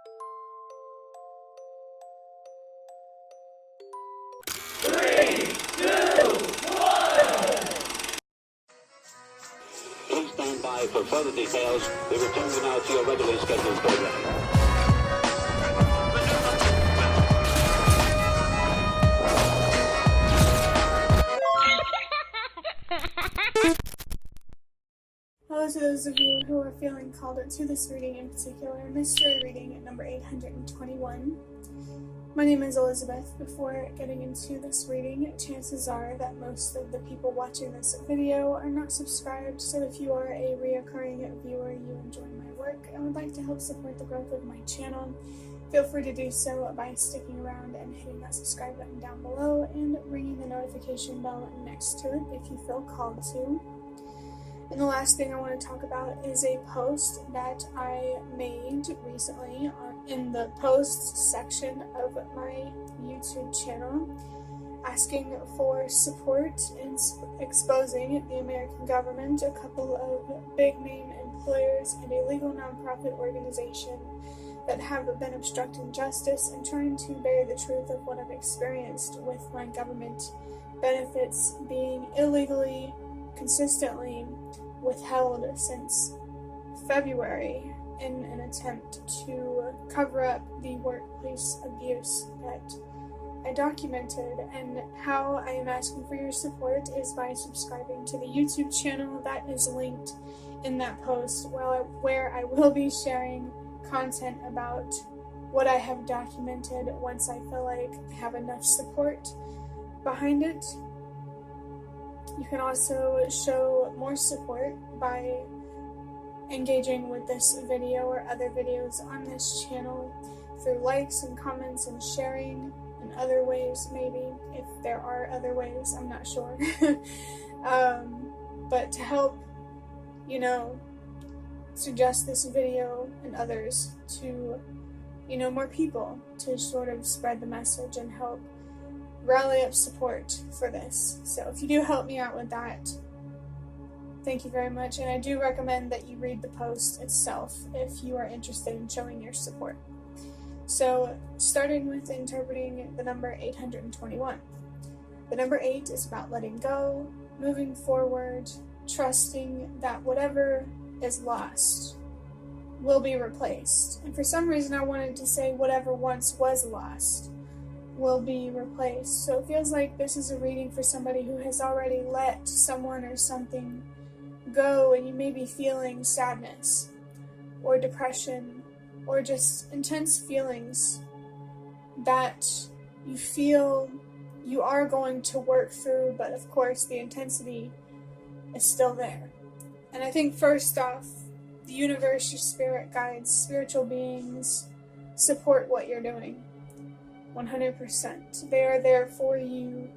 Please stand by for further details. We return you now to your regularly scheduled program. Hello to those of you who are feeling called to this reading, in particular, mystery reading at number 821. My name is Elizabeth. Before getting into this reading, chances are that most of the people watching this video are not subscribed, so if you are a reoccurring viewer, you enjoy my work, and would like to help support the growth of my channel, feel free to do so by sticking around and hitting that subscribe button down below and ringing the notification bell next to it if you feel called to. And the last thing I want to talk about is a post that I made recently in the posts section of my YouTube channel, asking for support in exposing the American government, a couple of big name employers, and a legal nonprofit organization that have been obstructing justice and trying to bury the truth of what I've experienced with my government benefits being illegally, consistently withheld since February in an attempt to cover up the workplace abuse that I documented. And how I am asking for your support is by subscribing to the YouTube channel that is linked in that post, where I will be sharing content about what I have documented once I feel like I have enough support behind it. You can also show more support by engaging with this video or other videos on this channel through likes and comments and sharing and other ways, maybe, if there are other ways, I'm not sure. But to help, suggest this video and others to, more people, to sort of spread the message and help rally up support for this. So if you do help me out with that, thank you very much. And I do recommend that you read the post itself if you are interested in showing your support. So starting with interpreting the number 821. The number 8 is about letting go, moving forward, trusting that whatever is lost will be replaced. And for some reason I wanted to say whatever once was lost will be replaced. So it feels like this is a reading for somebody who has already let someone or something go, and you may be feeling sadness or depression or just intense feelings that you feel you are going to work through, but of course the intensity is still there. And I think first off, the universe, your spirit guides, spiritual beings support what you're doing. 100%. They are there for you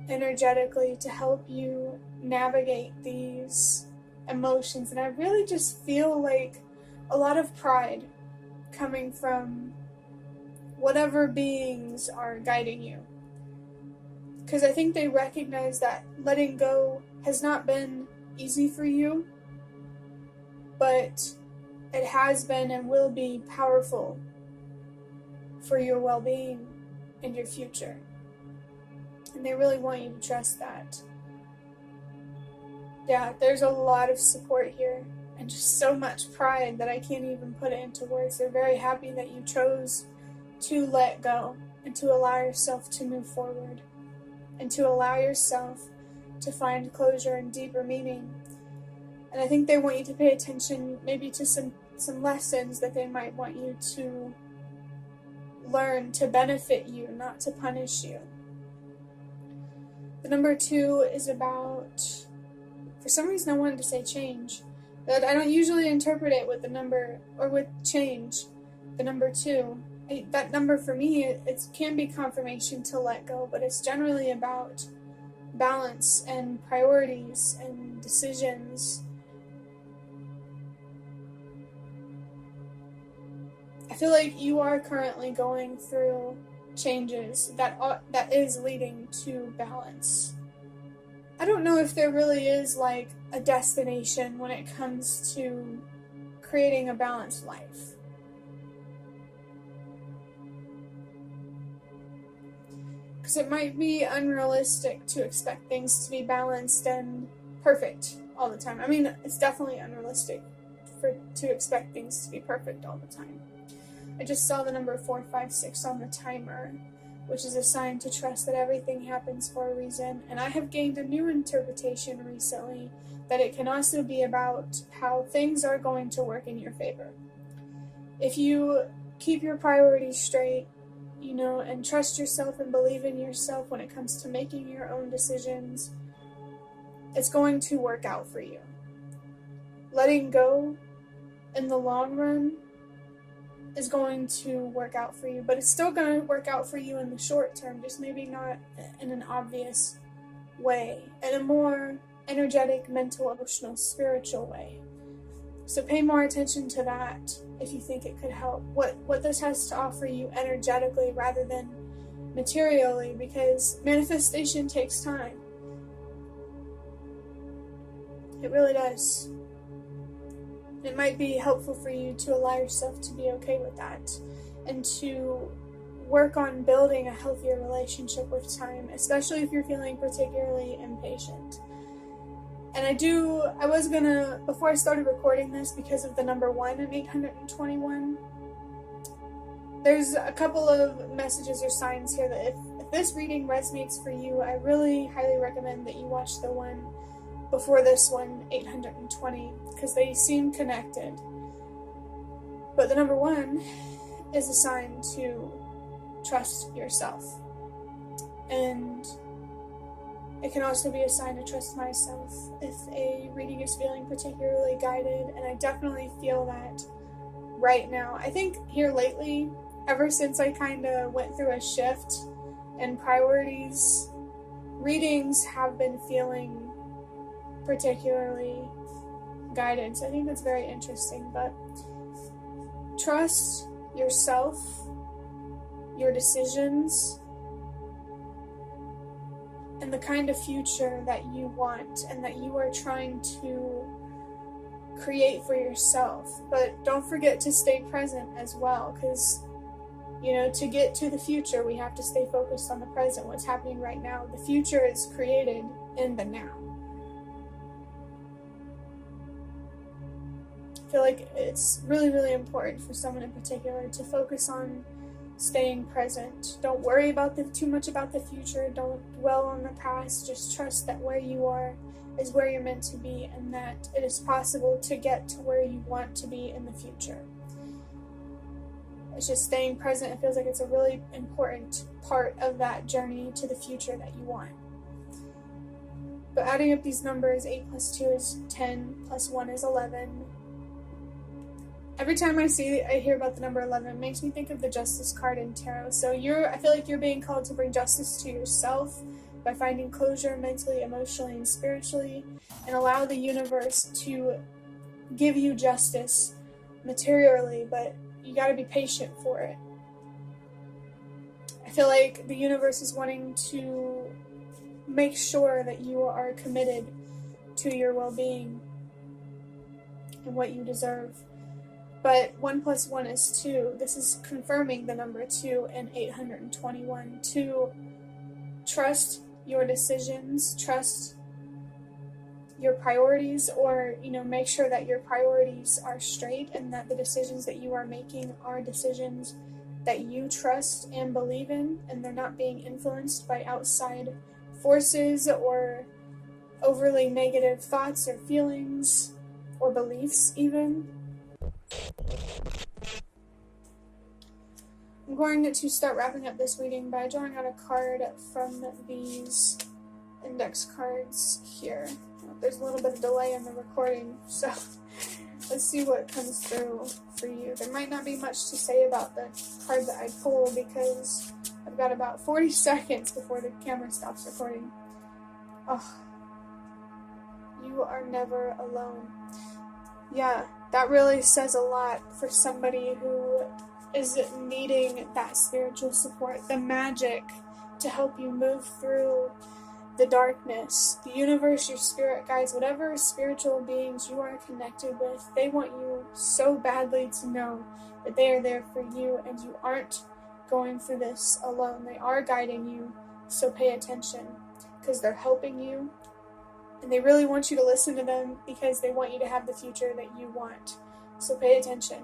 energetically to help you navigate these emotions. And I really just feel like a lot of pride coming from whatever beings are guiding you. Because I think they recognize that letting go has not been easy for you, but it has been and will be powerful for your well-being and your future. And they really want you to trust that. Yeah, there's a lot of support here and just so much pride that I can't even put it into words. They're very happy that you chose to let go and to allow yourself to move forward and to allow yourself to find closure and deeper meaning. And I think they want you to pay attention maybe to some lessons that they might want you to learn to benefit you, not to punish you. The number 2 is about, for some reason I wanted to say change, but I don't usually interpret it with the number, or with change, the number 2. That number for me, it can be confirmation to let go, but it's generally about balance and priorities and decisions. I feel like you are currently going through changes that is leading to balance. I don't know if there really is like a destination when it comes to creating a balanced life. Because it might be unrealistic to expect things to be balanced and perfect all the time. I mean, it's definitely unrealistic to expect things to be perfect all the time. I just saw the number 456 on the timer, which is a sign to trust that everything happens for a reason. And I have gained a new interpretation recently that it can also be about how things are going to work in your favor. If you keep your priorities straight, and trust yourself and believe in yourself when it comes to making your own decisions, it's going to work out for you. Letting go in the long run is going to work out for you, but it's still going to work out for you in the short term, just maybe not in an obvious way, in a more energetic, mental, emotional, spiritual way. So pay more attention to that if you think it could help. What this has to offer you energetically rather than materially, because manifestation takes time. It really does. It might be helpful for you to allow yourself to be okay with that and to work on building a healthier relationship with time, especially if you're feeling particularly impatient. And I was gonna, before I started recording this, because of the number 1 in 821, there's a couple of messages or signs here that if this reading resonates for you, I really highly recommend that you watch the one before this one, 820, because they seem connected. But the number 1 is a sign to trust yourself. And it can also be a sign to trust myself if a reading is feeling particularly guided, and I definitely feel that right now. I think here lately, ever since I kind of went through a shift in priorities, readings have been feeling particularly guided. So I think that's very interesting. But trust yourself, your decisions, and the kind of future that you want and that you are trying to create for yourself. But don't forget to stay present as well, because to get to the future, we have to stay focused on the present, what's happening right now. The future is created in the now. I feel like it's really, really important for someone in particular to focus on staying present. Don't worry about too much about the future. Don't dwell on the past. Just trust that where you are is where you're meant to be, and that it is possible to get to where you want to be in the future. It's just staying present. It feels like it's a really important part of that journey to the future that you want. But adding up these numbers, 8 plus 2 is 10, plus 1 is 11. Every time I hear about the number 11, it makes me think of the Justice card in Tarot. So I feel like you're being called to bring justice to yourself by finding closure mentally, emotionally, and spiritually, and allow the universe to give you justice materially, but you gotta be patient for it. I feel like the universe is wanting to make sure that you are committed to your well-being and what you deserve. But 1 plus 1 is 2. This is confirming the number 2 in 821. To trust your decisions, trust your priorities, or make sure that your priorities are straight and that the decisions that you are making are decisions that you trust and believe in, and they're not being influenced by outside forces or overly negative thoughts or feelings or beliefs even. I'm going to start wrapping up this reading by drawing out a card from these index cards here. There's a little bit of delay in the recording, so let's see what comes through for you. There might not be much to say about the card that I pull because I've got about 40 seconds before the camera stops recording. Oh, you are never alone. Yeah, that really says a lot for somebody who is needing that spiritual support, the magic to help you move through the darkness. The universe, your spirit guides, whatever spiritual beings you are connected with, they want you so badly to know that they are there for you and you aren't going through this alone. They are guiding you So pay attention, because they're helping you, and they really want you to listen to them because they want you to have the future that you want. So pay attention.